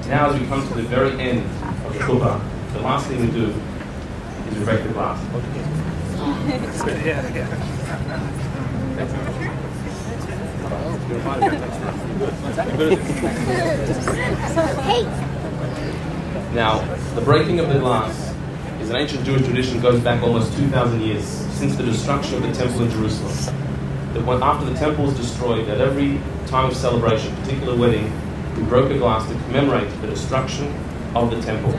Now as we come to the very end of the chuppah, the last thing we do is we break the glass. Now, the breaking of the glass is an ancient Jewish tradition, goes back almost 2,000 years, since the destruction of the temple in Jerusalem. That after the temple was destroyed, at every time of celebration, particular wedding, we broke a glass to commemorate the destruction of the temple.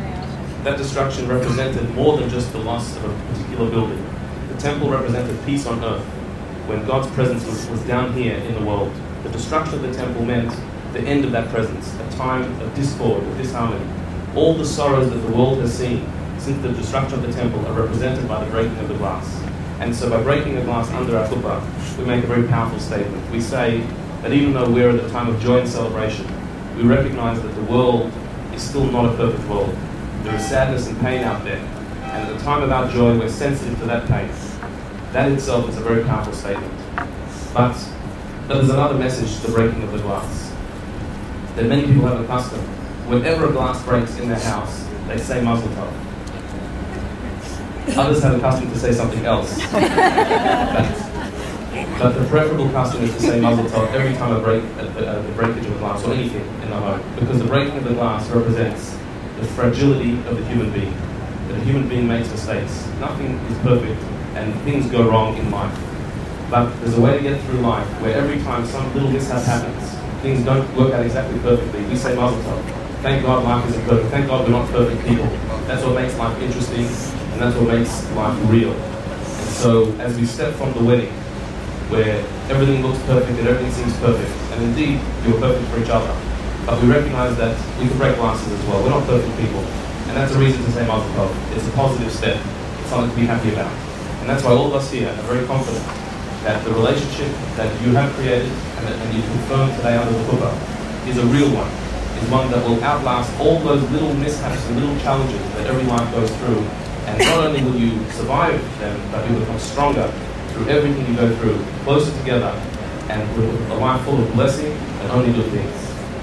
That destruction represented more than just the loss of a particular building. The temple represented peace on earth, when God's presence was down here in the world. The destruction of the temple meant the end of that presence, a time of discord, of disharmony. All the sorrows that the world has seen since the destruction of the temple are represented by the breaking of the glass. And so by breaking the glass under our chuppah, we make a very powerful statement. We say that even though we're at a time of joy and celebration, we recognize that the world is still not a perfect world. There is sadness and pain out there. And at the time of our joy, we're sensitive to that pain. That itself is a very powerful statement. But there's another message to the breaking of the glass. That many people have a custom. Whenever a glass breaks in their house, they say Mazel Tov. Others have a custom to say something else. But the preferable custom is to say Mazel Tov every time the breakage of a glass or anything in the home. Because the breaking of the glass represents the fragility of the human being. That a human being makes mistakes. Nothing is perfect and things go wrong in life. But there's a way to get through life where every time some little mishap happens, things don't work out exactly perfectly, we say Mazel Tov. Thank God life isn't perfect. Thank God we're not perfect people. That's what makes life interesting, and that's what makes life real. And so, as we step from the wedding, where everything looks perfect and everything seems perfect, and indeed, you're perfect for each other, but we recognize that we can break glasses as well. We're not perfect people. And that's a reason to say Mazel Tov. It's a positive step. It's something to be happy about. And that's why all of us here are very confident that the relationship that you have created and you confirmed today under the chuppah is a real one. Is one that will outlast all those little mishaps and little challenges that every life goes through. And not only will you survive them, but you will become stronger through everything you go through, closer together, and with a life full of blessing and only good things.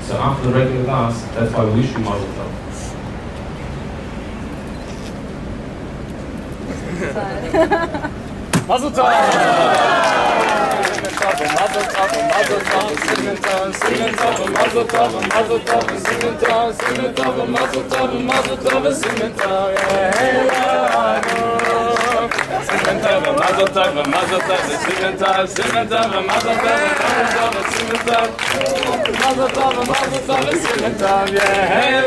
So after the breaking of the glass, that's why we wish you Mazel Tov. Mazel Tov! Mazel Tov, Mazel Tov, Mazel Tov, Mazel Tov, Mazel Tov, Mazel Tov, Mazel Tov, Mazel Tov, Mazel Tov, Mazel Tov, hey, Mazel Tov, Mazel Tov, Mazel Tov, Mazel Tov, Mazel Tov, hey,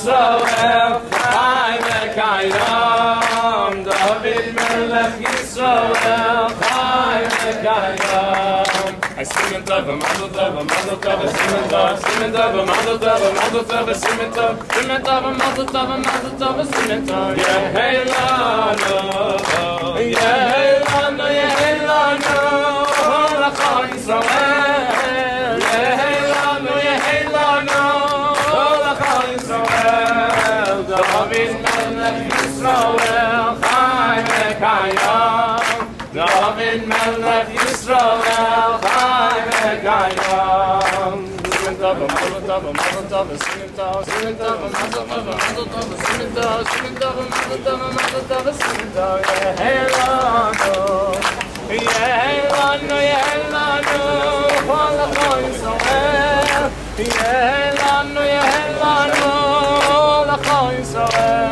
Yisrael, Chai v'Kayam. David Melech Yisrael, Chai v'Kayam. I sing and love him, Mazel Tov, Mazel Tov, sing and love, Mazel Tov, Mazel Tov, sing and love, Mazel Tov, Mazel Tov, sing and love. Yehei lanu, Yehei lanu, Yehei lanu, L'chol Yisrael. Yehei lanu, Yehei lanu, L'chol Yisrael. David Melech Yisrael, Chai v'Kayam. David Melech Yisrael, Chai v'Kayam. Sing Tov, Mazel Tov, Mazel Tov, sing Tov, sing Tov, Mazel Tov, Mazel Tov, sing Tov, sing Tov, Mazel Tov, Mazel Tov, sing Tov. Yehei lanu, Yehei lanu, Yehei lanu, L'chol Yisrael. Yehei lanu, Yehei lanu, L'chol Yisrael.